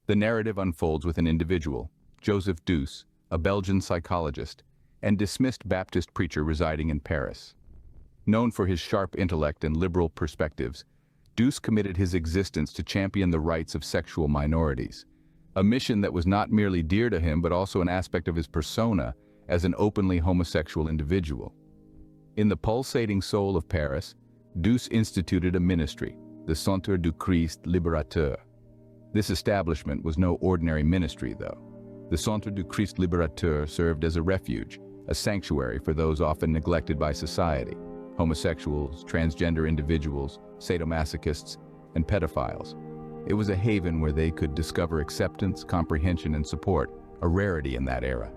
The narrative unfolds with an individual, Joseph Doucé, a Belgian psychologist and dismissed Baptist preacher residing in Paris. Known for his sharp intellect and liberal perspectives, Doucé committed his existence to champion the rights of sexual minorities, a mission that was not merely dear to him but also an aspect of his persona as an openly homosexual individual. In the pulsating soul of Paris, Doucé instituted a ministry, the Centre du Christ Libérateur. This establishment was no ordinary ministry, though. The Centre du Christ Libérateur served as a refuge, a sanctuary for those often neglected by society: homosexuals, transgender individuals, sadomasochists, and pedophiles. It was a haven where they could discover acceptance, comprehension, and support, a rarity in that era.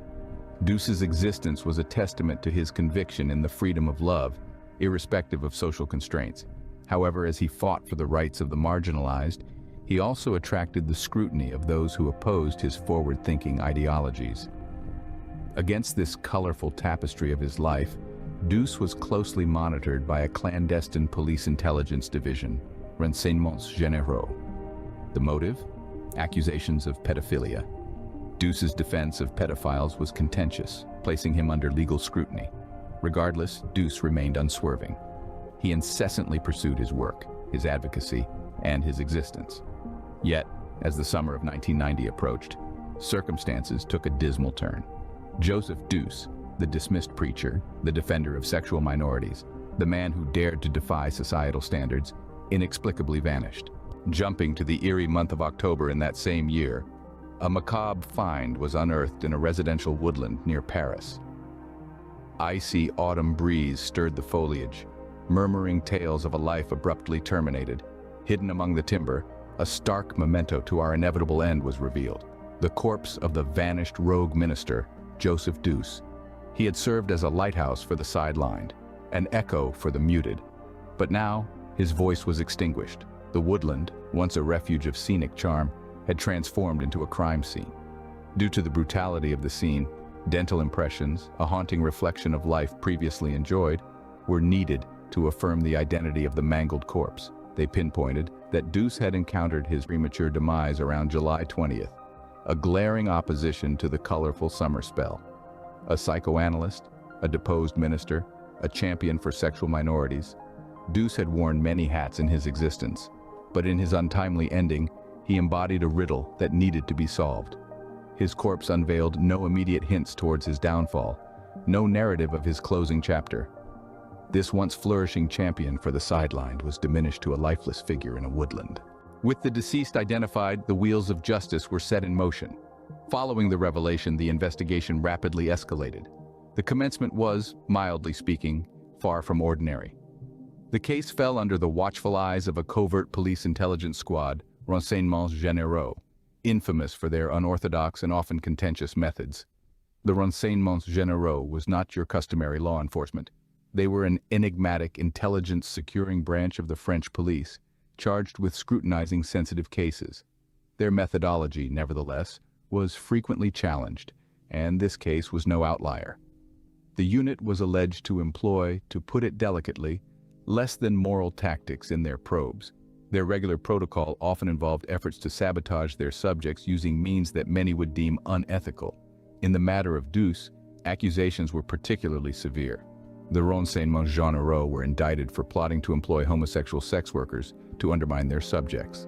Doucé's existence was a testament to his conviction in the freedom of love, irrespective of social constraints. However, as he fought for the rights of the marginalized, he also attracted the scrutiny of those who opposed his forward-thinking ideologies. Against this colorful tapestry of his life, Doucé was closely monitored by a clandestine police intelligence division, Renseignements Généraux. The motive? Accusations of pedophilia. Doucé's defense of pedophiles was contentious, placing him under legal scrutiny. Regardless, Doucé remained unswerving. He incessantly pursued his work, his advocacy, and his existence. Yet, as the summer of 1990 approached, circumstances took a dismal turn. Joseph Doucé, the dismissed preacher, the defender of sexual minorities, the man who dared to defy societal standards, inexplicably vanished. Jumping to the eerie month of October in that same year, a macabre find was unearthed in a residential woodland near Paris. Icy autumn breeze stirred the foliage, murmuring tales of a life abruptly terminated. Hidden among the timber, a stark memento to our inevitable end was revealed: the corpse of the vanished rogue minister, Joseph Doucé. He had served as a lighthouse for the sidelined, an echo for the muted. But now, his voice was extinguished. The woodland, once a refuge of scenic charm, had transformed into a crime scene. Due to the brutality of the scene, dental impressions, a haunting reflection of life previously enjoyed, were needed to affirm the identity of the mangled corpse. They pinpointed that Doucé had encountered his premature demise around July 20th, a glaring opposition to the colorful summer spell. A psychoanalyst, a deposed minister, a champion for sexual minorities, Doucé had worn many hats in his existence, but in his untimely ending, he embodied a riddle that needed to be solved. His corpse unveiled no immediate hints towards his downfall, no narrative of his closing chapter. This once flourishing champion for the sidelined was diminished to a lifeless figure in a woodland. With the deceased identified, the wheels of justice were set in motion. Following the revelation, the investigation rapidly escalated. The commencement was, mildly speaking, far from ordinary. The case fell under the watchful eyes of a covert police intelligence squad, Renseignements Généraux, infamous for their unorthodox and often contentious methods. The Renseignements Généraux was not your customary law enforcement. They were an enigmatic intelligence-securing branch of the French police, charged with scrutinizing sensitive cases. Their methodology, nevertheless, was frequently challenged, and this case was no outlier. The unit was alleged to employ, to put it delicately, less than moral tactics in their probes. Their regular protocol often involved efforts to sabotage their subjects using means that many would deem unethical. In the matter of Doucé, accusations were particularly severe. The Renseignements Généraux were indicted for plotting to employ homosexual sex workers to undermine their subjects.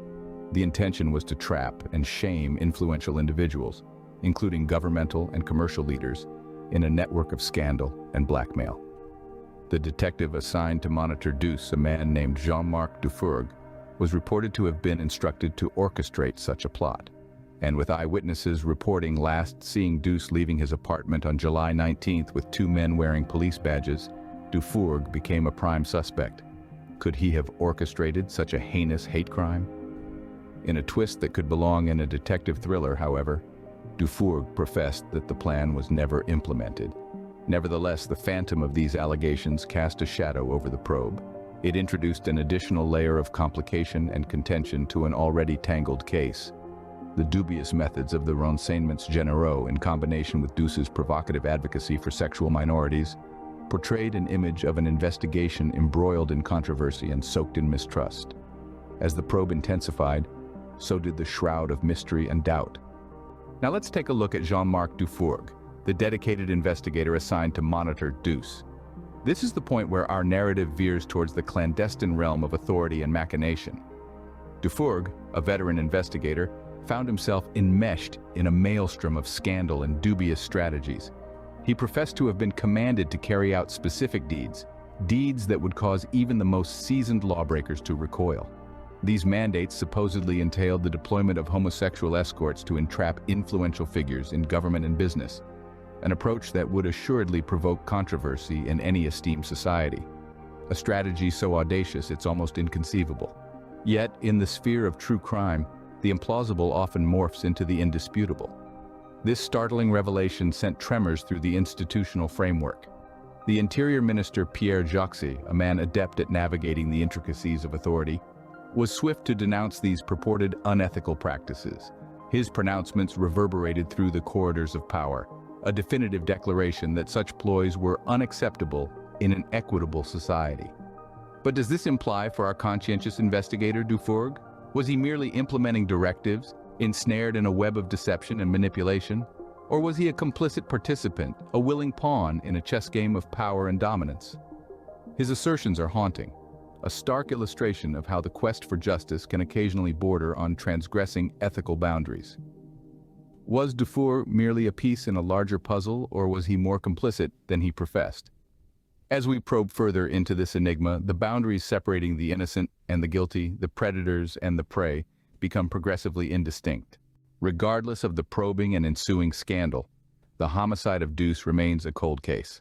The intention was to trap and shame influential individuals, including governmental and commercial leaders, in a network of scandal and blackmail. The detective assigned to monitor Doucé, a man named Jean-Marc Dufourg, was reported to have been instructed to orchestrate such a plot. And with eyewitnesses reporting last seeing Doucé leaving his apartment on July 19th with two men wearing police badges, Dufourg became a prime suspect. Could he have orchestrated such a heinous hate crime? In a twist that could belong in a detective thriller, however, Dufourg professed that the plan was never implemented. Nevertheless, the phantom of these allegations cast a shadow over the probe. It introduced an additional layer of complication and contention to an already tangled case. The dubious methods of the Renseignements Généraux, in combination with Doucé's provocative advocacy for sexual minorities, portrayed an image of an investigation embroiled in controversy and soaked in mistrust. As the probe intensified, so did the shroud of mystery and doubt. Now let's take a look at Jean-Marc Dufourcq, the dedicated investigator assigned to monitor Doucé. This is the point where our narrative veers towards the clandestine realm of authority and machination. Dufourcq, a veteran investigator, found himself enmeshed in a maelstrom of scandal and dubious strategies. He professed to have been commanded to carry out specific deeds that would cause even the most seasoned lawbreakers to recoil. These mandates supposedly entailed the deployment of homosexual escorts to entrap influential figures in government and business, an approach that would assuredly provoke controversy in any esteemed society. A strategy so audacious it's almost inconceivable. Yet, in the sphere of true crime, the implausible often morphs into the indisputable. This startling revelation sent tremors through the institutional framework. The Interior Minister Pierre Joxe, a man adept at navigating the intricacies of authority, was swift to denounce these purported unethical practices. His pronouncements reverberated through the corridors of power, a definitive declaration that such ploys were unacceptable in an equitable society. But does this imply for our conscientious investigator Dufourcq? Was he merely implementing directives, ensnared in a web of deception and manipulation? Or was he a complicit participant, a willing pawn in a chess game of power and dominance? His assertions are haunting, a stark illustration of how the quest for justice can occasionally border on transgressing ethical boundaries. Was Dufourcq merely a piece in a larger puzzle, or was he more complicit than he professed? As we probe further into this enigma, the boundaries separating the innocent and the guilty, the predators and the prey, become progressively indistinct. Regardless of the probing and ensuing scandal, the homicide of Doucé remains a cold case.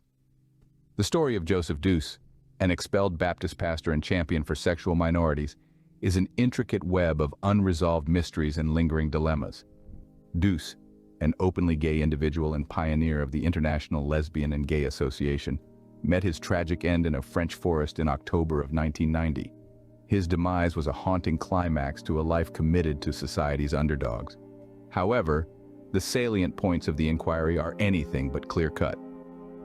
The story of Joseph Doucé, an expelled Baptist pastor and champion for sexual minorities, is an intricate web of unresolved mysteries and lingering dilemmas. Doucé, an openly gay individual and pioneer of the International Lesbian and Gay Association, met his tragic end in a French forest in October of 1990. His demise was a haunting climax to a life committed to society's underdogs. However, the salient points of the inquiry are anything but clear-cut.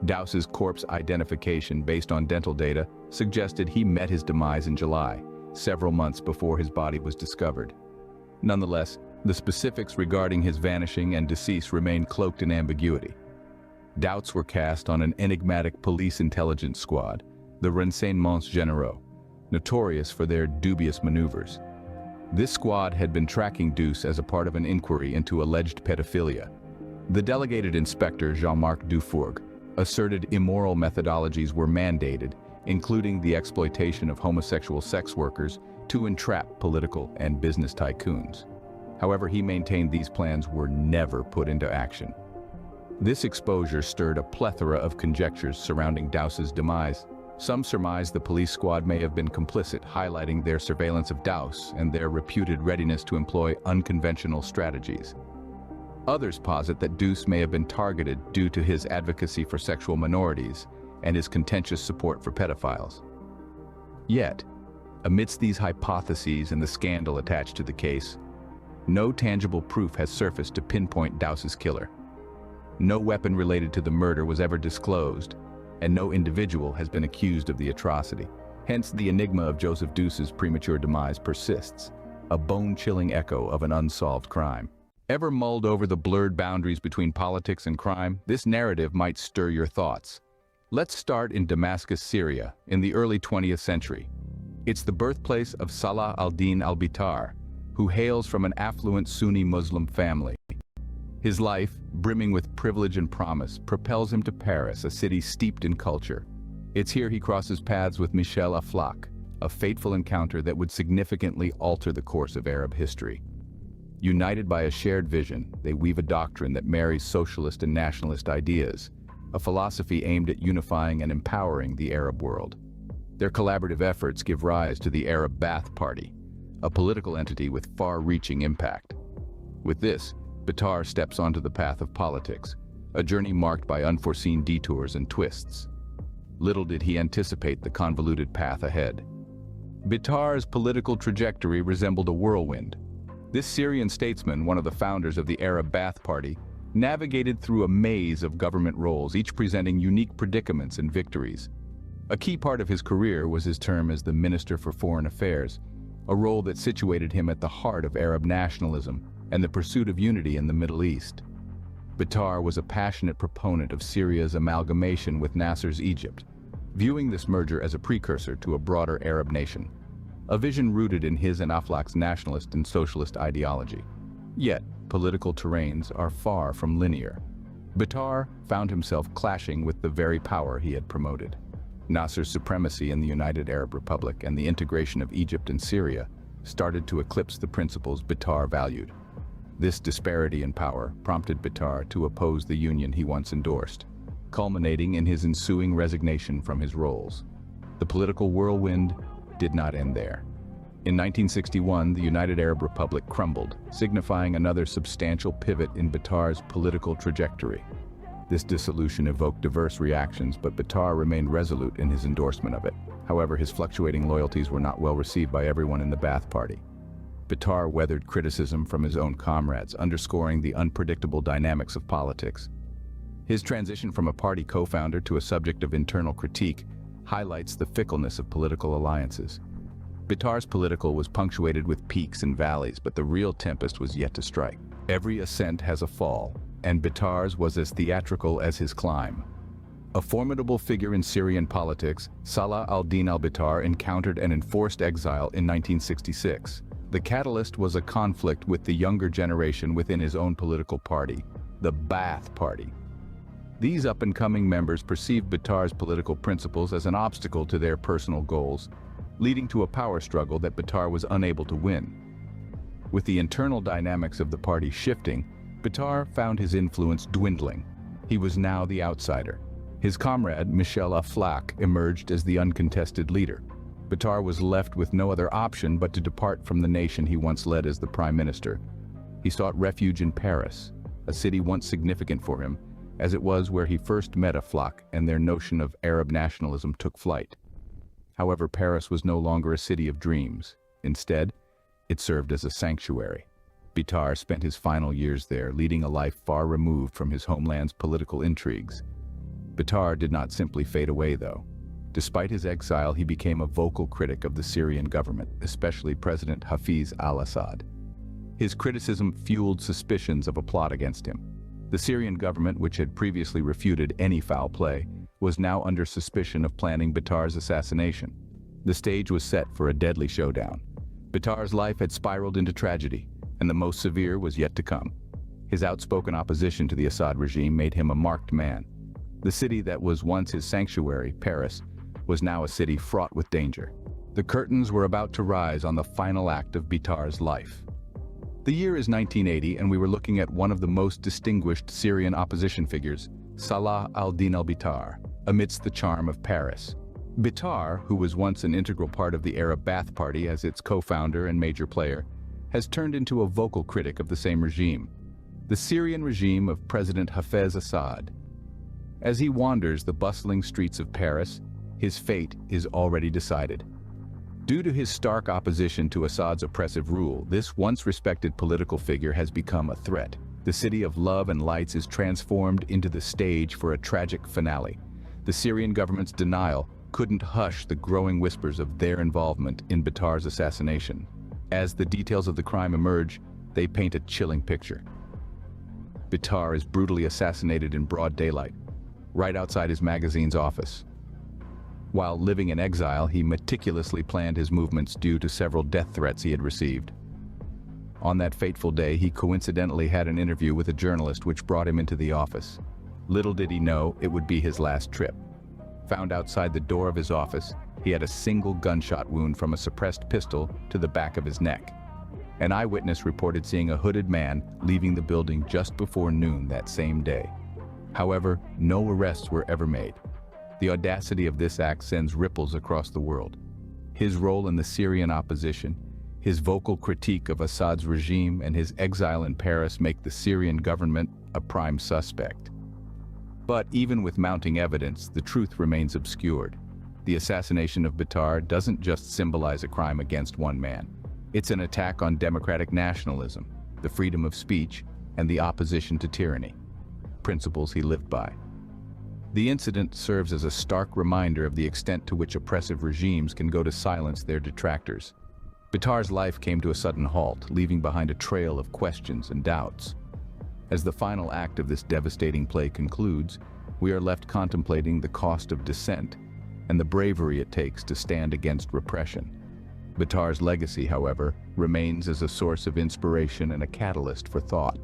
Doucé's corpse identification based on dental data suggested he met his demise in July, several months before his body was discovered. Nonetheless, the specifics regarding his vanishing and decease remain cloaked in ambiguity. Doubts were cast on an enigmatic police intelligence squad, the Renseignements Généraux, notorious for their dubious maneuvers. This squad had been tracking Doucé as a part of an inquiry into alleged pedophilia. The delegated inspector, Jean-Marc Dufourcq, asserted immoral methodologies were mandated, including the exploitation of homosexual sex workers to entrap political and business tycoons. However, he maintained these plans were never put into action. This exposure stirred a plethora of conjectures surrounding Doucé's demise. Some surmise the police squad may have been complicit, highlighting their surveillance of Doucé and their reputed readiness to employ unconventional strategies. Others posit that Doucé may have been targeted due to his advocacy for sexual minorities and his contentious support for pedophiles. Yet, amidst these hypotheses and the scandal attached to the case, no tangible proof has surfaced to pinpoint Doucé's killer. No weapon related to the murder was ever disclosed, and no individual has been accused of the atrocity. Hence, the enigma of Joseph Doucé's premature demise persists, a bone-chilling echo of an unsolved crime. Ever mulled over the blurred boundaries between politics and crime? This narrative might stir your thoughts. Let's start in Damascus, Syria, in the early 20th century. It's the birthplace of Salah al-Din al-Bitar, who hails from an affluent Sunni Muslim family. His life, brimming with privilege and promise, propels him to Paris, a city steeped in culture. It's here he crosses paths with Michel Aflaq, a fateful encounter that would significantly alter the course of Arab history. United by a shared vision, they weave a doctrine that marries socialist and nationalist ideas, a philosophy aimed at unifying and empowering the Arab world. Their collaborative efforts give rise to the Arab Ba'ath Party, a political entity with far-reaching impact. With this, Bitar steps onto the path of politics, a journey marked by unforeseen detours and twists. Little did he anticipate the convoluted path ahead. Bitar's political trajectory resembled a whirlwind. This Syrian statesman, one of the founders of the Arab Ba'ath Party, navigated through a maze of government roles, each presenting unique predicaments and victories. A key part of his career was his term as the Minister for Foreign Affairs, a role that situated him at the heart of Arab nationalism and the pursuit of unity in the Middle East. Bitar was a passionate proponent of Syria's amalgamation with Nasser's Egypt, viewing this merger as a precursor to a broader Arab nation, a vision rooted in his and Aflaq's nationalist and socialist ideology. Yet, political terrains are far from linear. Bitar found himself clashing with the very power he had promoted. Nasser's supremacy in the United Arab Republic and the integration of Egypt and Syria started to eclipse the principles Bitar valued. This disparity in power prompted Bitar to oppose the union he once endorsed, culminating in his ensuing resignation from his roles. The political whirlwind did not end there. In 1961, the United Arab Republic crumbled, signifying another substantial pivot in Bitar's political trajectory. This dissolution evoked diverse reactions, but Bitar remained resolute in his endorsement of it. However, his fluctuating loyalties were not well received by everyone in the Ba'ath Party. Bitar weathered criticism from his own comrades, underscoring the unpredictable dynamics of politics. His transition from a party co-founder to a subject of internal critique highlights the fickleness of political alliances. Bitar's political was punctuated with peaks and valleys, but the real tempest was yet to strike. Every ascent has a fall, and Bitar's was as theatrical as his climb. A formidable figure in Syrian politics, Salah al-Din al-Bitar encountered an enforced exile in 1966. The catalyst was a conflict with the younger generation within his own political party, the Ba'ath Party. These up-and-coming members perceived Bitar's political principles as an obstacle to their personal goals, leading to a power struggle that Bitar was unable to win. With the internal dynamics of the party shifting, Bitar found his influence dwindling. He was now the outsider. His comrade, Michel Aflaq, emerged as the uncontested leader. Bitar was left with no other option but to depart from the nation he once led as the prime minister. He sought refuge in Paris, a city once significant for him, as it was where he first met Aflaq and their notion of Arab nationalism took flight. However, Paris was no longer a city of dreams. Instead, it served as a sanctuary. Bitar spent his final years there, leading a life far removed from his homeland's political intrigues. Bitar did not simply fade away, though. Despite his exile, he became a vocal critic of the Syrian government, especially President Hafez al-Assad. His criticism fueled suspicions of a plot against him. The Syrian government, which had previously refuted any foul play, was now under suspicion of planning Bitar's assassination. The stage was set for a deadly showdown. Bitar's life had spiraled into tragedy, and the most severe was yet to come. His outspoken opposition to the Assad regime made him a marked man. The city that was once his sanctuary, Paris, was now a city fraught with danger. The curtains were about to rise on the final act of Bitar's life. The year is 1980, and we were looking at one of the most distinguished Syrian opposition figures, Salah al-Din al-Bitar, amidst the charm of Paris. Bitar, who was once an integral part of the Arab Ba'ath Party as its co-founder and major player, has turned into a vocal critic of the same regime, the Syrian regime of President Hafez Assad. As he wanders the bustling streets of Paris, his fate is already decided. Due to his stark opposition to Assad's oppressive rule, this once respected political figure has become a threat. The city of love and lights is transformed into the stage for a tragic finale. The Syrian government's denial couldn't hush the growing whispers of their involvement in Bitar's assassination. As the details of the crime emerge, they paint a chilling picture. Bitar is brutally assassinated in broad daylight, right outside his magazine's office. While living in exile, he meticulously planned his movements due to several death threats he had received. On that fateful day, he coincidentally had an interview with a journalist which brought him into the office. Little did he know it would be his last trip. Found outside the door of his office, he had a single gunshot wound from a suppressed pistol to the back of his neck. An eyewitness reported seeing a hooded man leaving the building just before noon that same day. However, no arrests were ever made. The audacity of this act sends ripples across the world. His role in the Syrian opposition, his vocal critique of Assad's regime, and his exile in Paris make the Syrian government a prime suspect. But even with mounting evidence, the truth remains obscured. The assassination of Bitar doesn't just symbolize a crime against one man. It's an attack on democratic nationalism, the freedom of speech, and the opposition to tyranny, principles he lived by. The incident serves as a stark reminder of the extent to which oppressive regimes can go to silence their detractors. Bitar's life came to a sudden halt, leaving behind a trail of questions and doubts. As the final act of this devastating play concludes, we are left contemplating the cost of dissent and the bravery it takes to stand against repression. Bitar's legacy, however, remains as a source of inspiration and a catalyst for thought,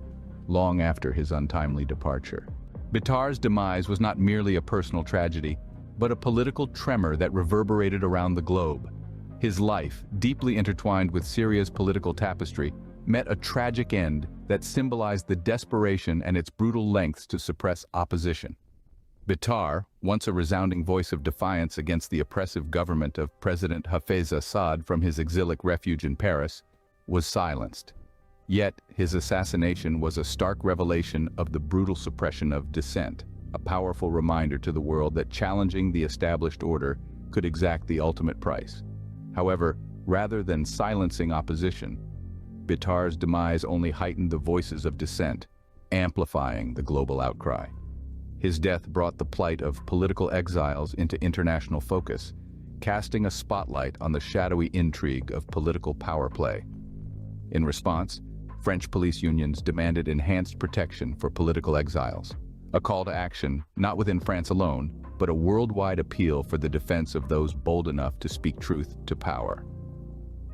long after his untimely departure. Bitar's demise was not merely a personal tragedy, but a political tremor that reverberated around the globe. His life, deeply intertwined with Syria's political tapestry, met a tragic end that symbolized the desperation and its brutal lengths to suppress opposition. Bitar, once a resounding voice of defiance against the oppressive government of President Hafez Assad from his exilic refuge in Paris, was silenced. Yet, his assassination was a stark revelation of the brutal suppression of dissent, a powerful reminder to the world that challenging the established order could exact the ultimate price. However, rather than silencing opposition, Bitar's demise only heightened the voices of dissent, amplifying the global outcry. His death brought the plight of political exiles into international focus, casting a spotlight on the shadowy intrigue of political power play. In response, French police unions demanded enhanced protection for political exiles, a call to action not within France alone, but a worldwide appeal for the defense of those bold enough to speak truth to power.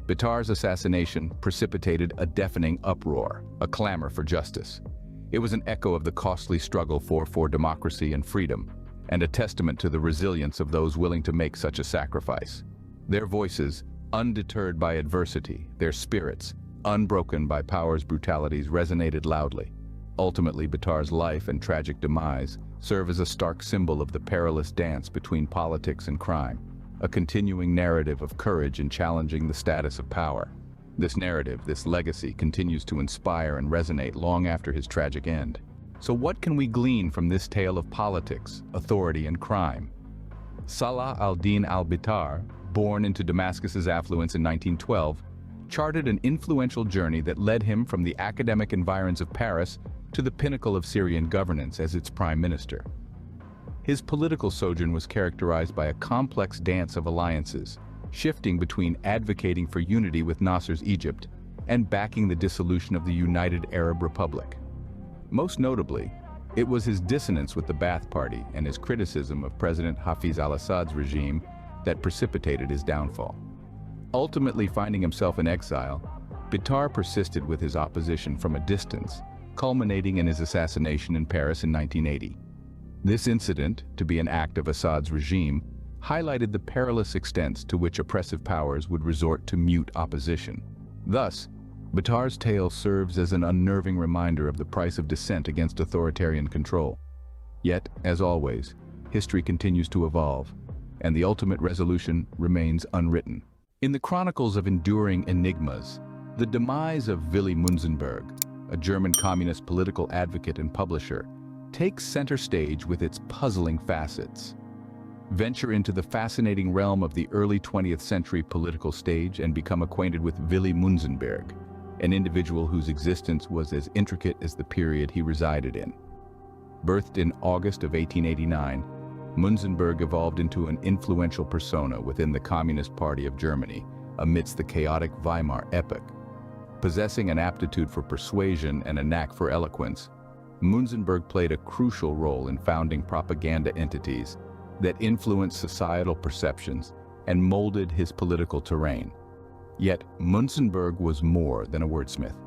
Bitar's assassination precipitated a deafening uproar, a clamor for justice. It was an echo of the costly struggle for democracy and freedom, and a testament to the resilience of those willing to make such a sacrifice. Their voices, undeterred by adversity, their spirits, unbroken by power's brutalities, resonated loudly. Ultimately, Bitar's life and tragic demise serve as a stark symbol of the perilous dance between politics and crime, a continuing narrative of courage in challenging the status of power. This narrative, this legacy, continues to inspire and resonate long after his tragic end. So what can we glean from this tale of politics, authority, and crime? Salah al-Din al-Bitar, born into Damascus's affluence in 1912, charted an influential journey that led him from the academic environs of Paris to the pinnacle of Syrian governance as its prime minister. His political sojourn was characterized by a complex dance of alliances, shifting between advocating for unity with Nasser's Egypt and backing the dissolution of the United Arab Republic. Most notably, it was his dissonance with the Ba'ath Party and his criticism of President Hafez al-Assad's regime that precipitated his downfall. Ultimately finding himself in exile, Bitar persisted with his opposition from a distance, culminating in his assassination in Paris in 1980. This incident, to be an act of Assad's regime, highlighted the perilous extents to which oppressive powers would resort to mute opposition. Thus, Bitar's tale serves as an unnerving reminder of the price of dissent against authoritarian control. Yet, as always, history continues to evolve, and the ultimate resolution remains unwritten. In the chronicles of enduring enigmas, the demise of Willi Münzenberg, a German communist political advocate and publisher, takes center stage with its puzzling facets. Venture into the fascinating realm of the early 20th century political stage and become acquainted with Willi Münzenberg, an individual whose existence was as intricate as the period he resided in. Birthed in August of 1889, Münzenberg evolved into an influential persona within the Communist Party of Germany amidst the chaotic Weimar epoch. Possessing an aptitude for persuasion and a knack for eloquence, Münzenberg played a crucial role in founding propaganda entities that influenced societal perceptions and molded his political terrain. Yet, Münzenberg was more than a wordsmith.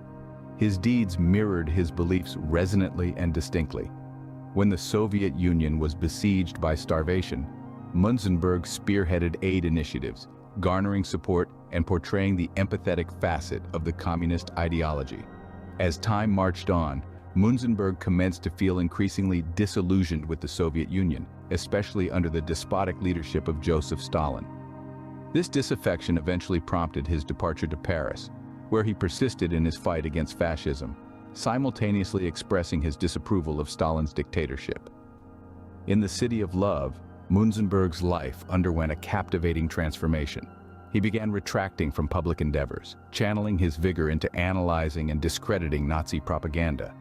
His deeds mirrored his beliefs resonantly and distinctly. When the Soviet Union was besieged by starvation, Münzenberg spearheaded aid initiatives, garnering support and portraying the empathetic facet of the communist ideology. As time marched on, Münzenberg commenced to feel increasingly disillusioned with the Soviet Union, especially under the despotic leadership of Joseph Stalin. This disaffection eventually prompted his departure to Paris, where he persisted in his fight against fascism, simultaneously expressing his disapproval of Stalin's dictatorship. In the City of Love, Münzenberg's life underwent a captivating transformation. He began retracting from public endeavors, channeling his vigor into analyzing and discrediting Nazi propaganda.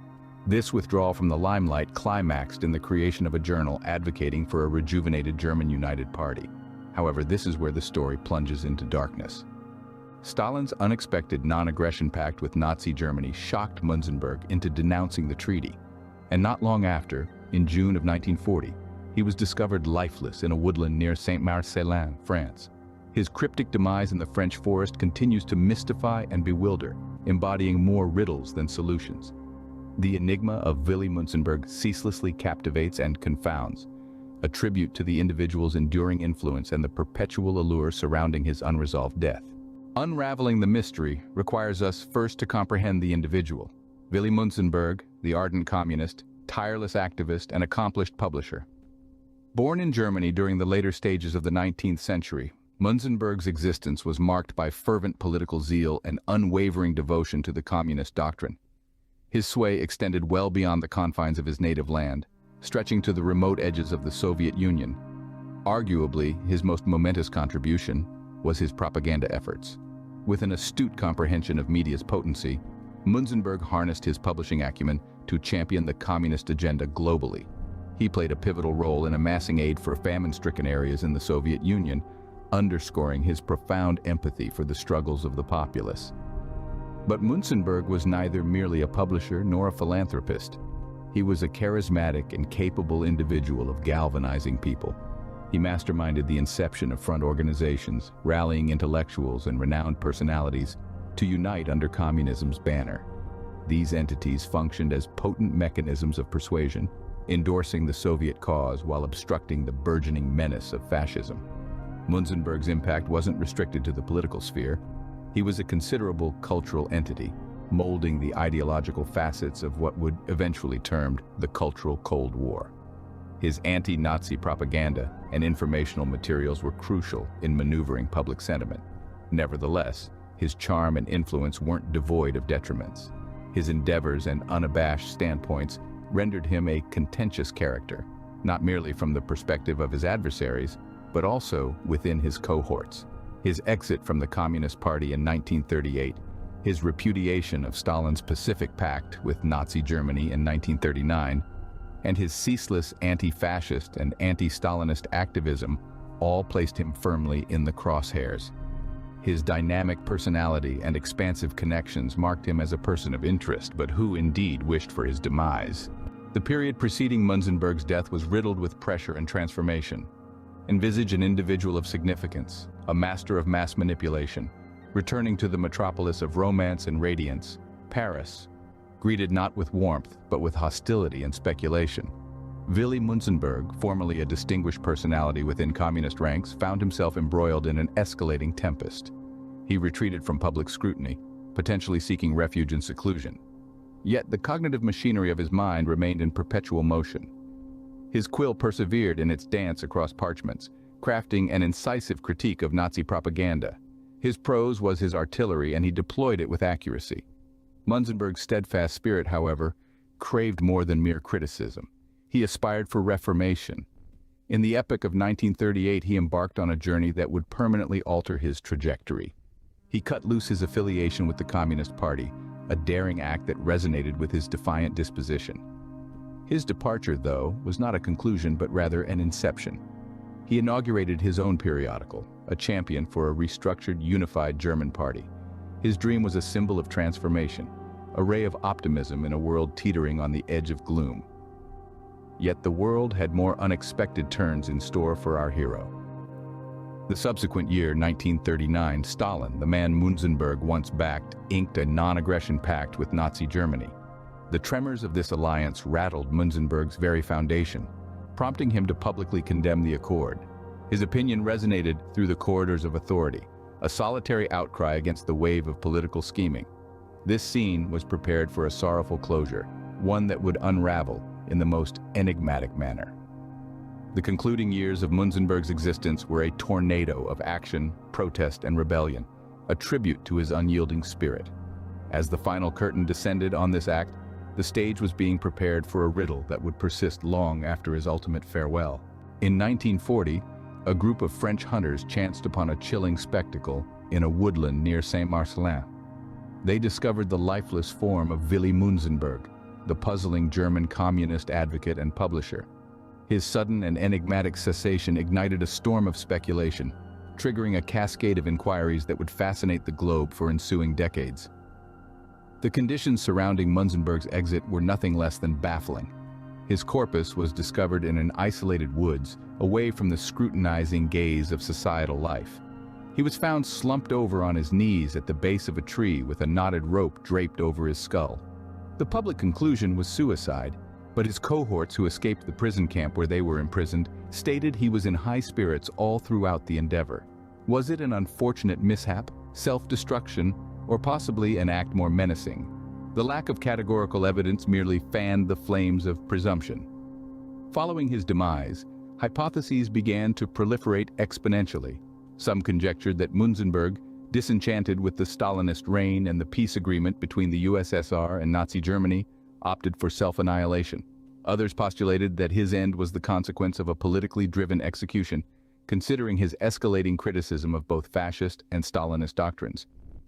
This withdrawal from the limelight climaxed in the creation of a journal advocating for a rejuvenated German United Party. However, this is where the story plunges into darkness. Stalin's unexpected non-aggression pact with Nazi Germany shocked Münzenberg into denouncing the treaty, and not long after, in June of 1940, he was discovered lifeless in a woodland near Saint-Marcellin, France. His cryptic demise in the French forest continues to mystify and bewilder, embodying more riddles than solutions. The enigma of Willi Münzenberg ceaselessly captivates and confounds, a tribute to the individual's enduring influence and the perpetual allure surrounding his unresolved death. Unraveling the mystery requires us first to comprehend the individual. Willi Münzenberg, the ardent communist, tireless activist, and accomplished publisher. Born in Germany during the later stages of the 19th century, Münzenberg's existence was marked by fervent political zeal and unwavering devotion to the communist doctrine. His sway extended well beyond the confines of his native land, stretching to the remote edges of the Soviet Union. Arguably, his most momentous contribution was his propaganda efforts. With an astute comprehension of media's potency, Münzenberg harnessed his publishing acumen to champion the communist agenda globally. He played a pivotal role in amassing aid for famine-stricken areas in the Soviet Union, underscoring his profound empathy for the struggles of the populace. But Münzenberg was neither merely a publisher nor a philanthropist. He was a charismatic and capable individual of galvanizing people. He masterminded the inception of front organizations, rallying intellectuals and renowned personalities to unite under communism's banner. These entities functioned as potent mechanisms of persuasion, endorsing the Soviet cause while obstructing the burgeoning menace of fascism. Münzenberg's impact wasn't restricted to the political sphere. He was a considerable cultural entity, molding the ideological facets of what would eventually termed the Cultural Cold War. His anti-Nazi propaganda and informational materials were crucial in maneuvering public sentiment. Nevertheless, his charm and influence weren't devoid of detriments. His endeavors and unabashed standpoints rendered him a contentious character, not merely from the perspective of his adversaries, but also within his cohorts. His exit from the Communist Party in 1938, his repudiation of Stalin's Pacific Pact with Nazi Germany in 1939, and his ceaseless anti-fascist and anti-Stalinist activism all placed him firmly in the crosshairs. His dynamic personality and expansive connections marked him as a person of interest, but who indeed wished for his demise. The period preceding Münzenberg's death was riddled with pressure and transformation. Envisage an individual of significance, a master of mass manipulation, returning to the metropolis of romance and radiance, Paris, greeted not with warmth, but with hostility and speculation. Willi Münzenberg, formerly a distinguished personality within communist ranks, found himself embroiled in an escalating tempest. He retreated from public scrutiny, potentially seeking refuge in seclusion. Yet the cognitive machinery of his mind remained in perpetual motion. His quill persevered in its dance across parchments, crafting an incisive critique of Nazi propaganda. His prose was his artillery, and he deployed it with accuracy. Münzenberg's steadfast spirit, however, craved more than mere criticism. He aspired for reformation. In the epic of 1938, he embarked on a journey that would permanently alter his trajectory. He cut loose his affiliation with the Communist Party, a daring act that resonated with his defiant disposition. His departure, though, was not a conclusion but rather an inception. He inaugurated his own periodical, a champion for a restructured, unified German party. His dream was a symbol of transformation, a ray of optimism in a world teetering on the edge of gloom. Yet the world had more unexpected turns in store for our hero. The subsequent year, 1939, Stalin, the man Münzenberg once backed, inked a non-aggression pact with Nazi Germany. The tremors of this alliance rattled Münzenberg's very foundation, prompting him to publicly condemn the accord. His opinion resonated through the corridors of authority, a solitary outcry against the wave of political scheming. This scene was prepared for a sorrowful closure, one that would unravel in the most enigmatic manner. The concluding years of Münzenberg's existence were a tornado of action, protest, and rebellion, a tribute to his unyielding spirit. As the final curtain descended on this act, the stage was being prepared for a riddle that would persist long after his ultimate farewell. In 1940, a group of French hunters chanced upon a chilling spectacle in a woodland near Saint-Marcellin. They discovered the lifeless form of Willi Münzenberg, the puzzling German communist advocate and publisher. His sudden and enigmatic cessation ignited a storm of speculation, triggering a cascade of inquiries that would fascinate the globe for ensuing decades. The conditions surrounding Münzenberg's exit were nothing less than baffling. His corpus was discovered in an isolated woods, away from the scrutinizing gaze of societal life. He was found slumped over on his knees at the base of a tree with a knotted rope draped over his skull. The public conclusion was suicide, but his cohorts who escaped the prison camp where they were imprisoned stated he was in high spirits all throughout the endeavor. Was it an unfortunate mishap, self-destruction, or possibly an act more menacing? The lack of categorical evidence merely fanned the flames of presumption. Following his demise, hypotheses began to proliferate exponentially. Some conjectured that Münzenberg, disenchanted with the Stalinist reign and the peace agreement between the USSR and Nazi Germany, opted for self-annihilation. Others postulated that his end was the consequence of a politically driven execution, considering his escalating criticism of both fascist and Stalinist doctrines.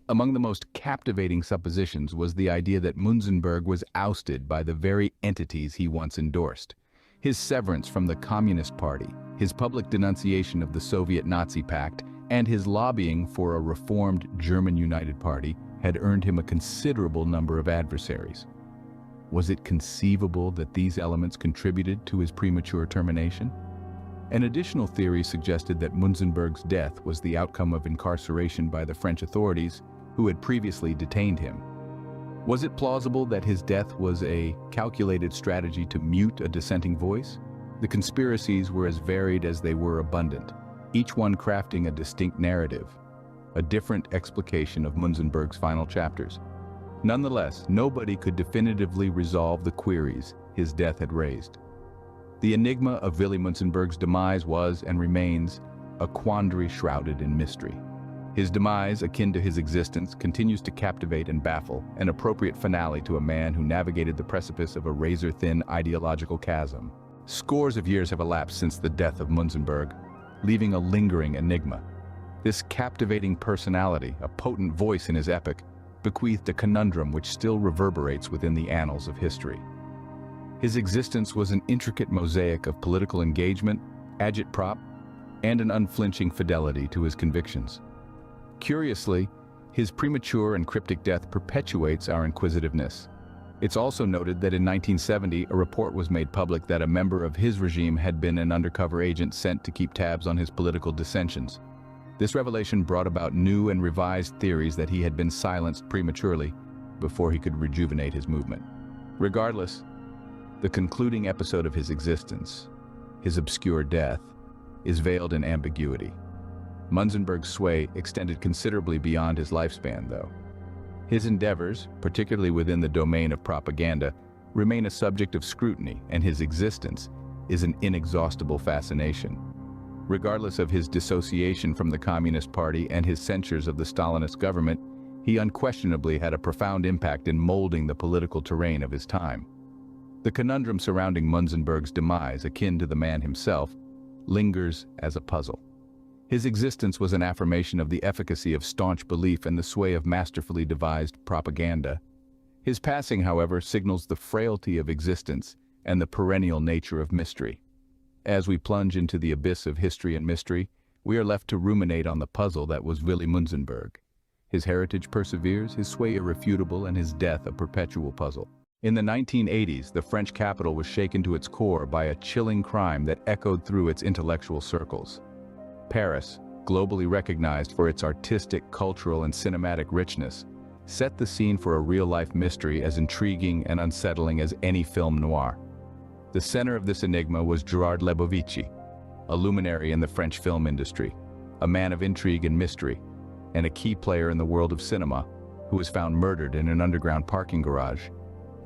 Among the most captivating suppositions was the idea that Münzenberg was ousted by the very entities he once endorsed. His severance from the Communist Party, his public denunciation of the Soviet Nazi Pact, and his lobbying for a reformed German United Party had earned him a considerable number of adversaries. Was it conceivable that these elements contributed to his premature termination? An additional theory suggested that Münzenberg's death was the outcome of incarceration by the French authorities who had previously detained him. Was it plausible that his death was a calculated strategy to mute a dissenting voice? The conspiracies were as varied as they were abundant, each one crafting a distinct narrative, a different explication of Münzenberg's final chapters. Nonetheless, nobody could definitively resolve the queries his death had raised. The enigma of Willi Münzenberg's demise was and remains a quandary shrouded in mystery. His demise, akin to his existence, continues to captivate and baffle, an appropriate finale to a man who navigated the precipice of a razor-thin ideological chasm. Scores of years have elapsed since the death of Münzenberg, leaving a lingering enigma. This captivating personality, a potent voice in his epic, bequeathed a conundrum which still reverberates within the annals of history. His existence was an intricate mosaic of political engagement, agitprop, and an unflinching fidelity to his convictions. Curiously, his premature and cryptic death perpetuates our inquisitiveness. It's also noted that in 1970, a report was made public that a member of his regime had been an undercover agent sent to keep tabs on his political dissensions. This revelation brought about new and revised theories that he had been silenced prematurely before he could rejuvenate his movement. Regardless, the concluding episode of his existence, his obscure death, is veiled in ambiguity. Münzenberg's sway extended considerably beyond his lifespan, though. His endeavors, particularly within the domain of propaganda, remain a subject of scrutiny, and his existence is an inexhaustible fascination. Regardless of his dissociation from the Communist Party and his censures of the Stalinist government, he unquestionably had a profound impact in molding the political terrain of his time. The conundrum surrounding Münzenberg's demise, akin to the man himself, lingers as a puzzle. His existence was an affirmation of the efficacy of staunch belief and the sway of masterfully devised propaganda. His passing, however, signals the frailty of existence and the perennial nature of mystery. As we plunge into the abyss of history and mystery, we are left to ruminate on the puzzle that was Willi Münzenberg. His heritage perseveres, his sway irrefutable, and his death a perpetual puzzle. In the 1980s, the French capital was shaken to its core by a chilling crime that echoed through its intellectual circles. Paris, globally recognized for its artistic, cultural, and cinematic richness, set the scene for a real-life mystery as intriguing and unsettling as any film noir. The center of this enigma was Gérard Lebovici, a luminary in the French film industry, a man of intrigue and mystery, and a key player in the world of cinema, who was found murdered in an underground parking garage.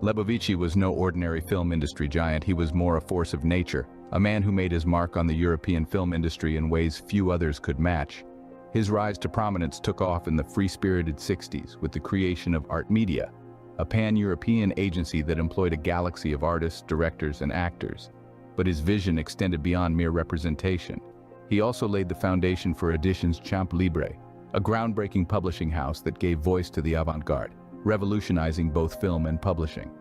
Lebovici was no ordinary film industry giant. He was more a force of nature, a man who made his mark on the European film industry in ways few others could match. His rise to prominence took off in the free-spirited 60s with the creation of Art Media, a pan-European agency that employed a galaxy of artists, directors, and actors. But his vision extended beyond mere representation. He also laid the foundation for Editions Champ Libre, a groundbreaking publishing house that gave voice to the avant-garde, revolutionizing both film and publishing.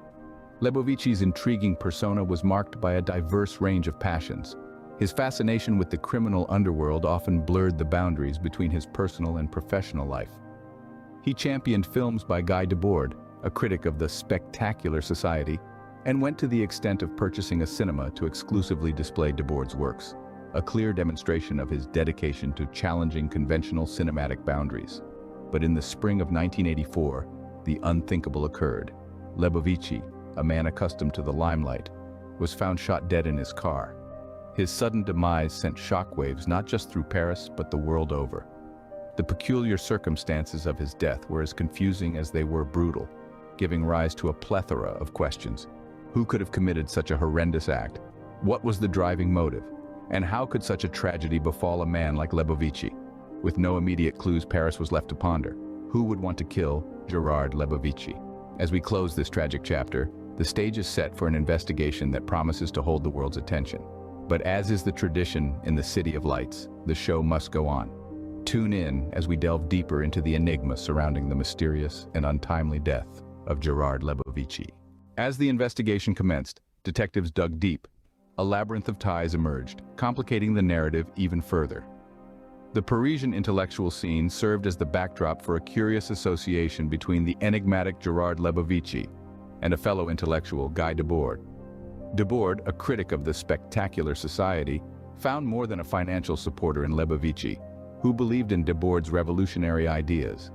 Lebovici's intriguing persona was marked by a diverse range of passions. His fascination with the criminal underworld often blurred the boundaries between his personal and professional life. He championed films by Guy Debord, a critic of the spectacular society, and went to the extent of purchasing a cinema to exclusively display Debord's works, a clear demonstration of his dedication to challenging conventional cinematic boundaries. But in the spring of 1984, the unthinkable occurred. Lebovici, a man accustomed to the limelight, was found shot dead in his car. His sudden demise sent shockwaves not just through Paris, but the world over. The peculiar circumstances of his death were as confusing as they were brutal, giving rise to a plethora of questions. Who could have committed such a horrendous act? What was the driving motive? And how could such a tragedy befall a man like Lebovici? With no immediate clues, Paris was left to ponder. Who would want to kill Gérard Lebovici? As we close this tragic chapter, the stage is set for an investigation that promises to hold the world's attention. But as is the tradition in the City of Lights, the show must go on. Tune in as we delve deeper into the enigma surrounding the mysterious and untimely death of Gérard Lebovici. As the investigation commenced, detectives dug deep. A labyrinth of ties emerged, complicating the narrative even further. The Parisian intellectual scene served as the backdrop for a curious association between the enigmatic Gérard Lebovici and a fellow intellectual, Guy Debord. Debord, a critic of the spectacular society, found more than a financial supporter in Lebovici, who believed in Debord's revolutionary ideas.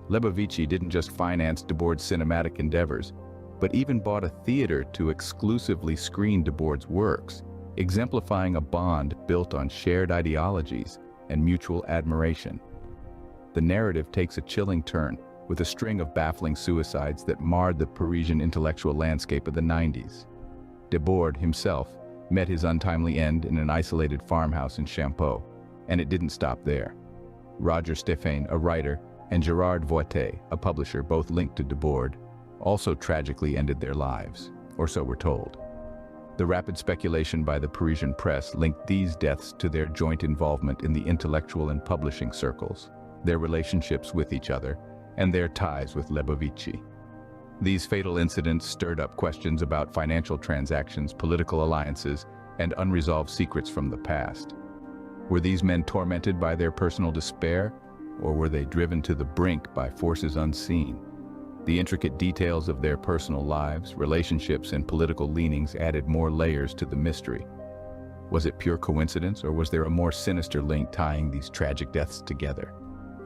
Lebovici didn't just finance Debord's cinematic endeavors, but even bought a theater to exclusively screen Debord's works, exemplifying a bond built on shared ideologies and mutual admiration. The narrative takes a chilling turn, with a string of baffling suicides that marred the Parisian intellectual landscape of the 90s. Debord himself met his untimely end in an isolated farmhouse in Champeau, and it didn't stop there. Roger Stéphan, a writer, and Gérard Voitet, a publisher, both linked to Debord, also tragically ended their lives, or so we're told. The rapid speculation by the Parisian press linked these deaths to their joint involvement in the intellectual and publishing circles, their relationships with each other, and their ties with Lebovici. These fatal incidents stirred up questions about financial transactions, political alliances, and unresolved secrets from the past. Were these men tormented by their personal despair, or were they driven to the brink by forces unseen? The intricate details of their personal lives, relationships, and political leanings added more layers to the mystery. Was it pure coincidence, or was there a more sinister link tying these tragic deaths together?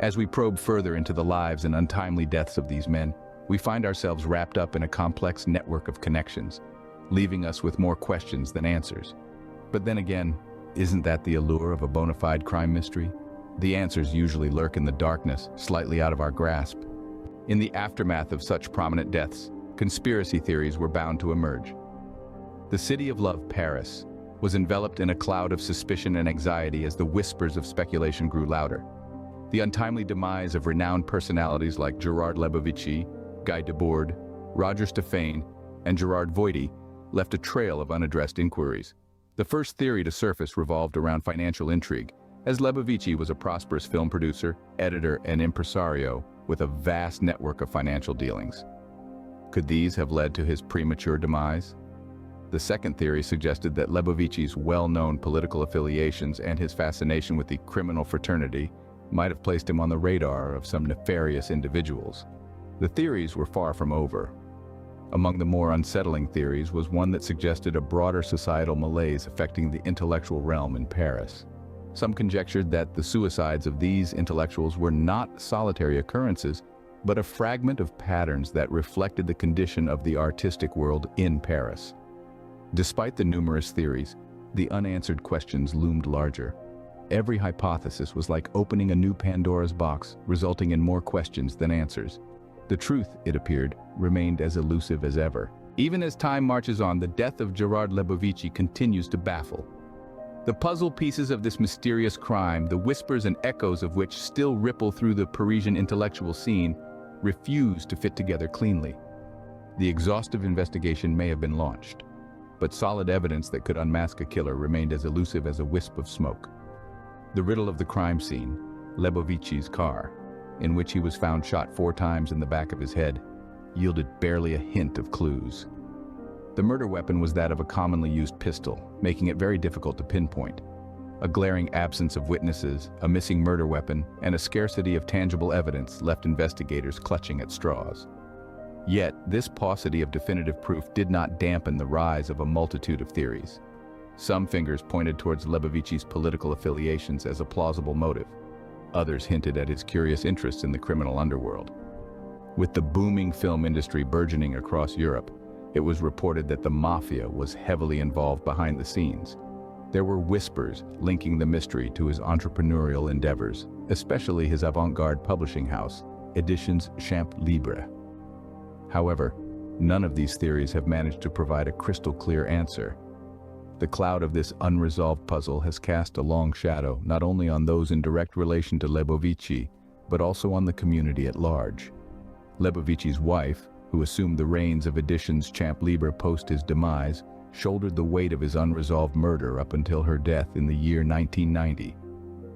As we probe further into the lives and untimely deaths of these men, we find ourselves wrapped up in a complex network of connections, leaving us with more questions than answers. But then again, isn't that the allure of a bona fide crime mystery? The answers usually lurk in the darkness, slightly out of our grasp. In the aftermath of such prominent deaths, conspiracy theories were bound to emerge. The city of love, Paris, was enveloped in a cloud of suspicion and anxiety as the whispers of speculation grew louder. The untimely demise of renowned personalities like Gérard Lebovici, Guy Debord, Roger Stéphan, and Gérard Voitet left a trail of unaddressed inquiries. The first theory to surface revolved around financial intrigue, as Lebovici was a prosperous film producer, editor, and impresario with a vast network of financial dealings. Could these have led to his premature demise? The second theory suggested that Lebovici's well-known political affiliations and his fascination with the criminal fraternity might have placed him on the radar of some nefarious individuals. The theories were far from over. Among the more unsettling theories was one that suggested a broader societal malaise affecting the intellectual realm in Paris. Some conjectured that the suicides of these intellectuals were not solitary occurrences, but a fragment of patterns that reflected the condition of the artistic world in Paris. Despite the numerous theories, the unanswered questions loomed larger. Every hypothesis was like opening a new Pandora's box, resulting in more questions than answers. The truth, it appeared, remained as elusive as ever. Even as time marches on, the death of Gérard Lebovici continues to baffle. The puzzle pieces of this mysterious crime, the whispers and echoes of which still ripple through the Parisian intellectual scene, refuse to fit together cleanly. The exhaustive investigation may have been launched, but solid evidence that could unmask a killer remained as elusive as a wisp of smoke. The riddle of the crime scene, Lebovici's car, in which he was found shot 4 times in the back of his head, yielded barely a hint of clues. The murder weapon was that of a commonly used pistol, making it very difficult to pinpoint. A glaring absence of witnesses, a missing murder weapon, and a scarcity of tangible evidence left investigators clutching at straws. Yet, this paucity of definitive proof did not dampen the rise of a multitude of theories. Some fingers pointed towards Lebovici's political affiliations as a plausible motive. Others hinted at his curious interest in the criminal underworld. With the booming film industry burgeoning across Europe, it was reported that the mafia was heavily involved behind the scenes. There were whispers linking the mystery to his entrepreneurial endeavors, especially his avant-garde publishing house, Editions Champ Libre. However, none of these theories have managed to provide a crystal-clear answer. The cloud of this unresolved puzzle has cast a long shadow not only on those in direct relation to Lebovici, but also on the community at large. Lebovici's wife, who assumed the reins of Editions Champ Libre post his demise, shouldered the weight of his unresolved murder up until her death in the year 1990.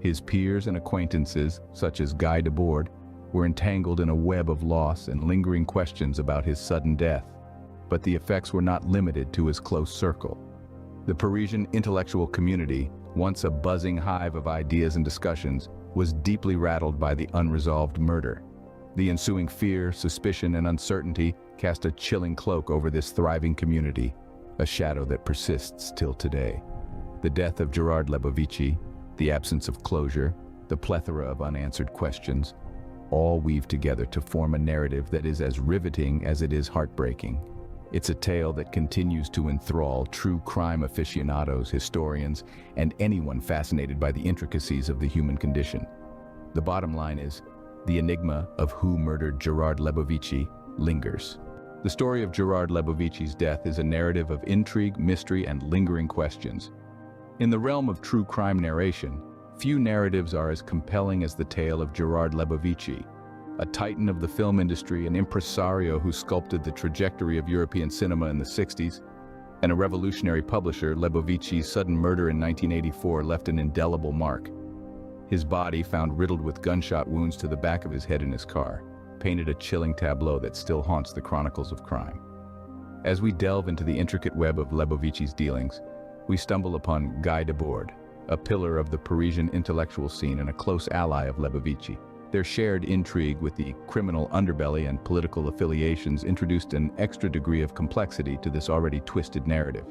His peers and acquaintances, such as Guy Debord, were entangled in a web of loss and lingering questions about his sudden death. But the effects were not limited to his close circle. The Parisian intellectual community, once a buzzing hive of ideas and discussions, was deeply rattled by the unresolved murder. The ensuing fear, suspicion, and uncertainty cast a chilling cloak over this thriving community, a shadow that persists till today. The death of Gérard Lebovici, the absence of closure, the plethora of unanswered questions, all weave together to form a narrative that is as riveting as it is heartbreaking. It's a tale that continues to enthrall true crime aficionados, historians, and anyone fascinated by the intricacies of the human condition. The bottom line is, the enigma of who murdered Gérard Lebovici lingers. The story of Gérard Lebovici's death is a narrative of intrigue, mystery, and lingering questions. In the realm of true crime narration, few narratives are as compelling as the tale of Gérard Lebovici, a titan of the film industry, an impresario who sculpted the trajectory of European cinema in the 60s, and a revolutionary publisher. Lebovici's sudden murder in 1984 left an indelible mark. His body, found riddled with gunshot wounds to the back of his head in his car, painted a chilling tableau that still haunts the chronicles of crime. As we delve into the intricate web of Lebovici's dealings, we stumble upon Guy Debord, a pillar of the Parisian intellectual scene and a close ally of Lebovici. Their shared intrigue with the criminal underbelly and political affiliations introduced an extra degree of complexity to this already twisted narrative.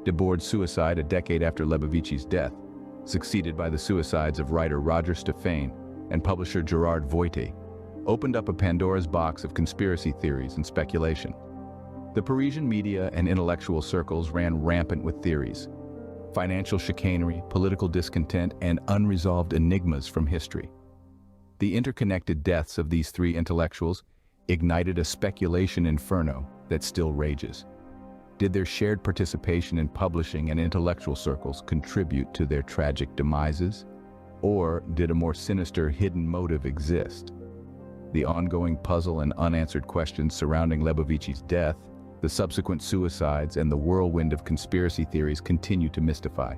Debord's suicide a decade after Lebovici's death, succeeded by the suicides of writer Roger Stephan and publisher Gerard Voitet, opened up a Pandora's box of conspiracy theories and speculation. The Parisian media and intellectual circles ran rampant with theories, financial chicanery, political discontent, and unresolved enigmas from history. The interconnected deaths of these three intellectuals ignited a speculation inferno that still rages. Did their shared participation in publishing and intellectual circles contribute to their tragic demises? Or did a more sinister hidden motive exist? The ongoing puzzle and unanswered questions surrounding Lebovici's death, the subsequent suicides, and the whirlwind of conspiracy theories continue to mystify.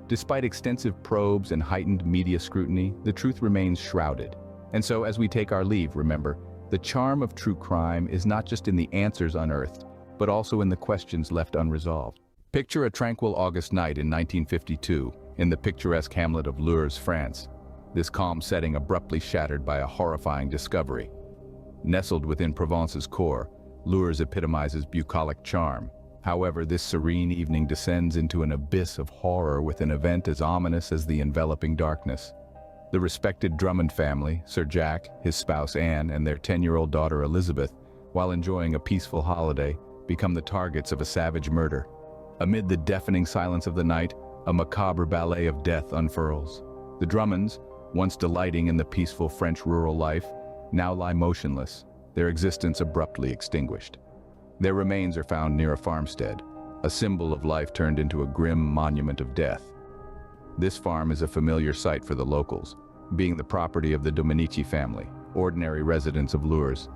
Despite extensive probes and heightened media scrutiny, the truth remains shrouded. And so, as we take our leave, remember, the charm of true crime is not just in the answers unearthed, but also in the questions left unresolved. Picture a tranquil August night in 1952, in the picturesque hamlet of Lourdes, France. This calm setting abruptly shattered by a horrifying discovery. Nestled within Provence's core, Lourdes epitomizes bucolic charm. However, this serene evening descends into an abyss of horror with an event as ominous as the enveloping darkness. The respected Drummond family, Sir Jack, his spouse Anne, and their 10-year-old daughter Elizabeth, while enjoying a peaceful holiday, become the targets of a savage murder. Amid the deafening silence of the night, a macabre ballet of death unfurls. The Drummonds, once delighting in the peaceful French rural life, now lie motionless, their existence abruptly extinguished. Their remains are found near a farmstead, a symbol of life turned into a grim monument of death. This farm is a familiar sight for the locals, being the property of the Dominici family, ordinary residents of Lourdes.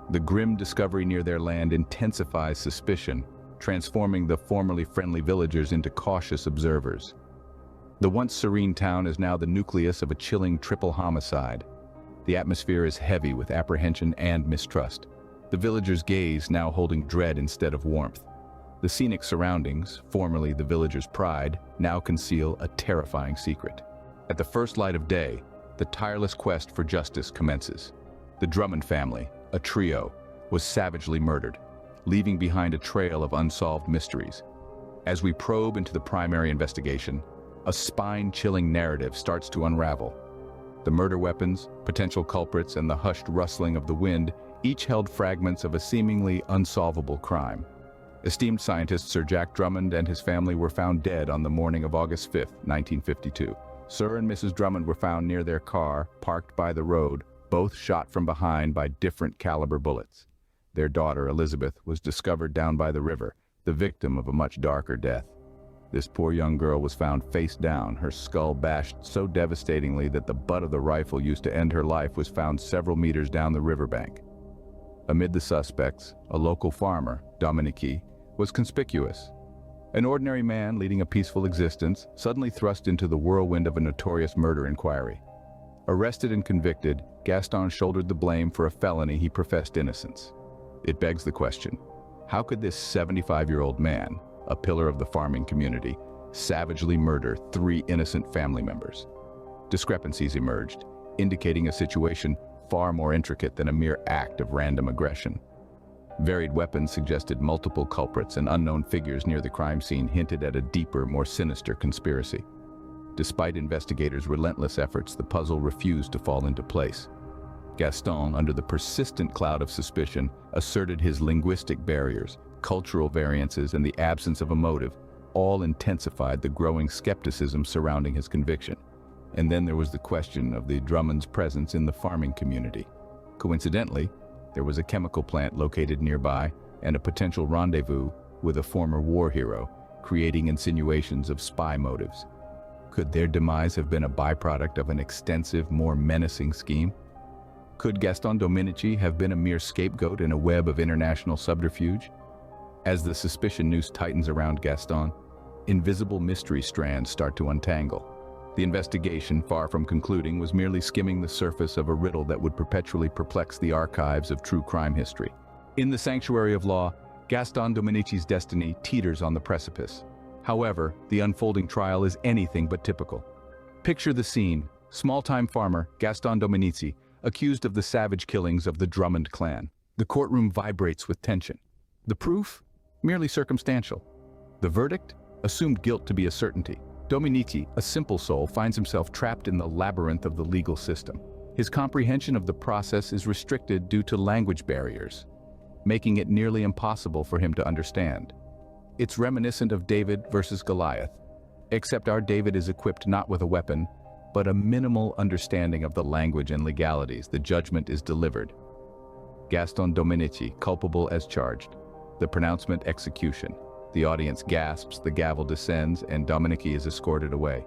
The grim discovery near their land intensifies suspicion, transforming the formerly friendly villagers into cautious observers. The once serene town is now the nucleus of a chilling triple homicide. The atmosphere is heavy with apprehension and mistrust, the villagers' gaze now holding dread instead of warmth. The scenic surroundings, formerly the villagers' pride, now conceal a terrifying secret. At the first light of day, the tireless quest for justice commences. The Drummond family, a trio, was savagely murdered, leaving behind a trail of unsolved mysteries. As we probe into the primary investigation, a spine-chilling narrative starts to unravel. The murder weapons, potential culprits, and the hushed rustling of the wind each held fragments of a seemingly unsolvable crime. Esteemed scientist Sir Jack Drummond and his family were found dead on the morning of August 5, 1952. Sir and Mrs. Drummond were found near their car, parked by the road, both shot from behind by different caliber bullets. Their daughter, Elizabeth, was discovered down by the river, the victim of a much darker death. This poor young girl was found face down, her skull bashed so devastatingly that the butt of the rifle used to end her life was found several meters down the riverbank. Amid the suspects, a local farmer, Dominici, was conspicuous. An ordinary man leading a peaceful existence, suddenly thrust into the whirlwind of a notorious murder inquiry. Arrested and convicted, Gaston shouldered the blame for a felony he professed innocence. It begs the question, how could this 75-year-old man, a pillar of the farming community, savagely murder 3 innocent family members? Discrepancies emerged, indicating a situation far more intricate than a mere act of random aggression. Varied weapons suggested multiple culprits, and unknown figures near the crime scene hinted at a deeper, more sinister conspiracy. Despite investigators' relentless efforts, the puzzle refused to fall into place. Gaston, under the persistent cloud of suspicion, asserted his linguistic barriers, cultural variances, and the absence of a motive all intensified the growing skepticism surrounding his conviction. And then there was the question of the Drummond's presence in the farming community. Coincidentally, there was a chemical plant located nearby and a potential rendezvous with a former war hero, creating insinuations of spy motives. Could their demise have been a byproduct of an extensive, more menacing scheme? Could Gaston Dominici have been a mere scapegoat in a web of international subterfuge? As the suspicion noose tightens around Gaston, invisible mystery strands start to untangle. The investigation, far from concluding, was merely skimming the surface of a riddle that would perpetually perplex the archives of true crime history. In the sanctuary of law, Gaston Dominici's destiny teeters on the precipice. However, the unfolding trial is anything but typical. Picture the scene: small-time farmer Gaston Dominici, accused of the savage killings of the Drummond clan. The courtroom vibrates with tension. The proof? Merely circumstantial. The verdict? Assumed guilt to be a certainty. Dominici, a simple soul, finds himself trapped in the labyrinth of the legal system. His comprehension of the process is restricted due to language barriers, making it nearly impossible for him to understand. It's reminiscent of David versus Goliath, except our David is equipped not with a weapon, but a minimal understanding of the language and legalities. The judgment is delivered. Gaston Dominici, culpable as charged. The pronouncement: execution. The audience gasps, the gavel descends, and Dominici is escorted away.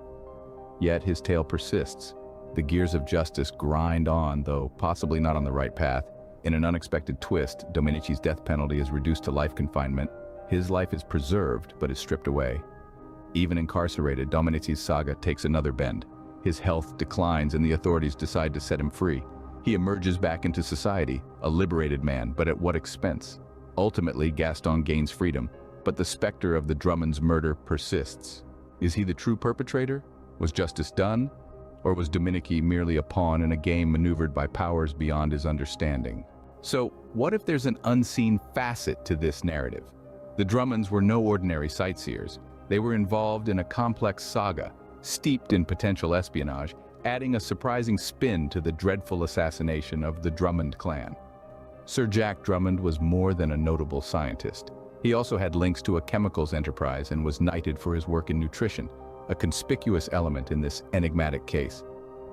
Yet his tale persists. The gears of justice grind on, though possibly not on the right path. In an unexpected twist, Dominici's death penalty is reduced to life confinement. His life is preserved, but is stripped away. Even incarcerated, Dominici's saga takes another bend. His health declines, and the authorities decide to set him free. He emerges back into society, a liberated man, but at what expense? Ultimately, Gaston gains freedom, but the specter of the Drummond's murder persists. Is he the true perpetrator? Was justice done? Or was Dominici merely a pawn in a game maneuvered by powers beyond his understanding? So, what if there's an unseen facet to this narrative? The Drummonds were no ordinary sightseers. They were involved in a complex saga, steeped in potential espionage, adding a surprising spin to the dreadful assassination of the Drummond clan. Sir Jack Drummond was more than a notable scientist. He also had links to a chemicals enterprise and was knighted for his work in nutrition, a conspicuous element in this enigmatic case.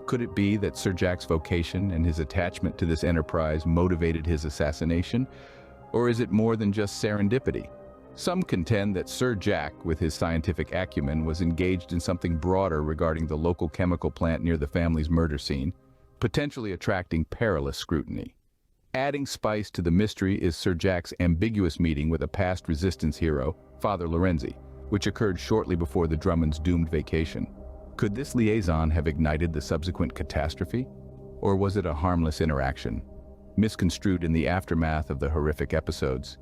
Could it be that Sir Jack's vocation and his attachment to this enterprise motivated his assassination? Or is it more than just serendipity? Some contend that Sir Jack, with his scientific acumen, was engaged in something broader regarding the local chemical plant near the family's murder scene, potentially attracting perilous scrutiny. Adding spice to the mystery is Sir Jack's ambiguous meeting with a past resistance hero, Father Lorenzi, which occurred shortly before the Drummonds' doomed vacation. Could this liaison have ignited the subsequent catastrophe? Or was it a harmless interaction, misconstrued in the aftermath of the horrific episodes?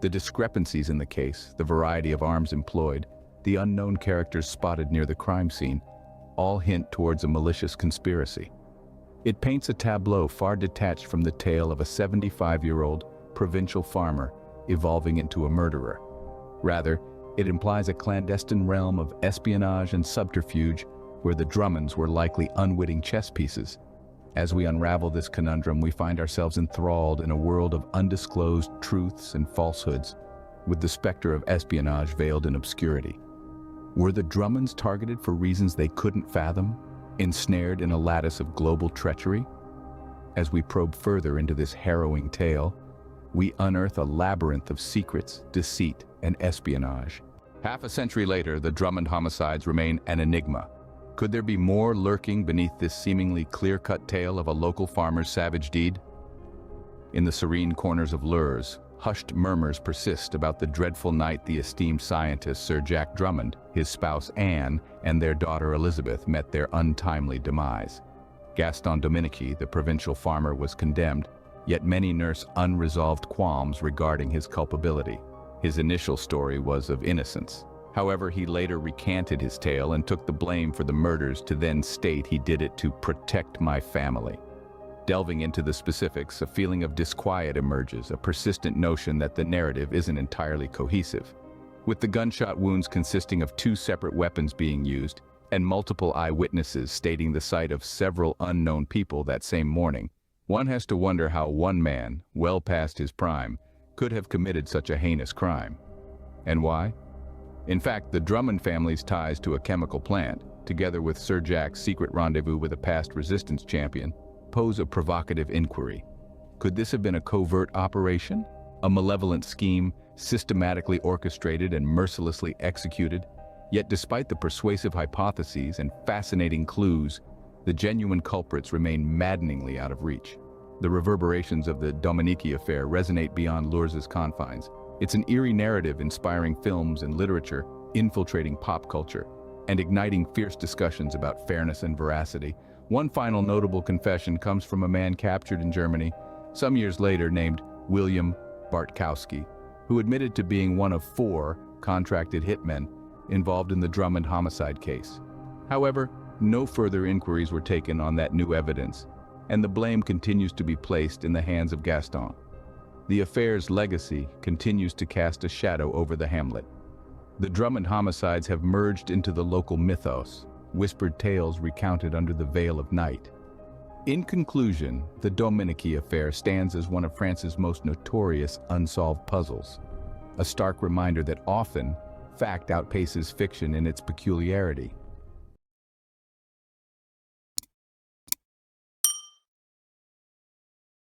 The discrepancies in the case, the variety of arms employed, the unknown characters spotted near the crime scene, all hint towards a malicious conspiracy. It paints a tableau far detached from the tale of a 75-year-old provincial farmer evolving into a murderer. Rather, it implies a clandestine realm of espionage and subterfuge where the Drummonds were likely unwitting chess pieces. As we unravel this conundrum, we find ourselves enthralled in a world of undisclosed truths and falsehoods, with the specter of espionage veiled in obscurity. Were the Drummonds targeted for reasons they couldn't fathom, ensnared in a lattice of global treachery? As we probe further into this harrowing tale, we unearth a labyrinth of secrets, deceit, and espionage. Half a century later, the Drummond homicides remain an enigma. Could there be more lurking beneath this seemingly clear-cut tale of a local farmer's savage deed? In the serene corners of Lourdes, hushed murmurs persist about the dreadful night the esteemed scientist Sir Jack Drummond, his spouse Anne, and their daughter Elizabeth met their untimely demise. Gaston Dominici, the provincial farmer, was condemned, yet many nurse unresolved qualms regarding his culpability. His initial story was of innocence. However, he later recanted his tale and took the blame for the murders to then state he did it to protect my family. Delving into the specifics, a feeling of disquiet emerges, a persistent notion that the narrative isn't entirely cohesive. With the gunshot wounds consisting of 2 separate weapons being used, and multiple eyewitnesses stating the sight of several unknown people that same morning, one has to wonder how one man, well past his prime, could have committed such a heinous crime. And why? In fact, the Drummond family's ties to a chemical plant, together with Sir Jack's secret rendezvous with a past resistance champion, pose a provocative inquiry. Could this have been a covert operation? A malevolent scheme, systematically orchestrated and mercilessly executed? Yet despite the persuasive hypotheses and fascinating clues, the genuine culprits remain maddeningly out of reach. The reverberations of the Dominici affair resonate beyond Lourdes' confines. It's an eerie narrative inspiring films and literature, infiltrating pop culture, and igniting fierce discussions about fairness and veracity. One final notable confession comes from a man captured in Germany some years later named William Bartkowski, who admitted to being one of 4 contracted hitmen involved in the Drummond homicide case. However, no further inquiries were taken on that new evidence, and the blame continues to be placed in the hands of Gaston. The affair's legacy continues to cast a shadow over the hamlet. The Drummond homicides have merged into the local mythos, whispered tales recounted under the veil of night. In conclusion, the Dominici affair stands as one of France's most notorious unsolved puzzles, a stark reminder that often, fact outpaces fiction in its peculiarity.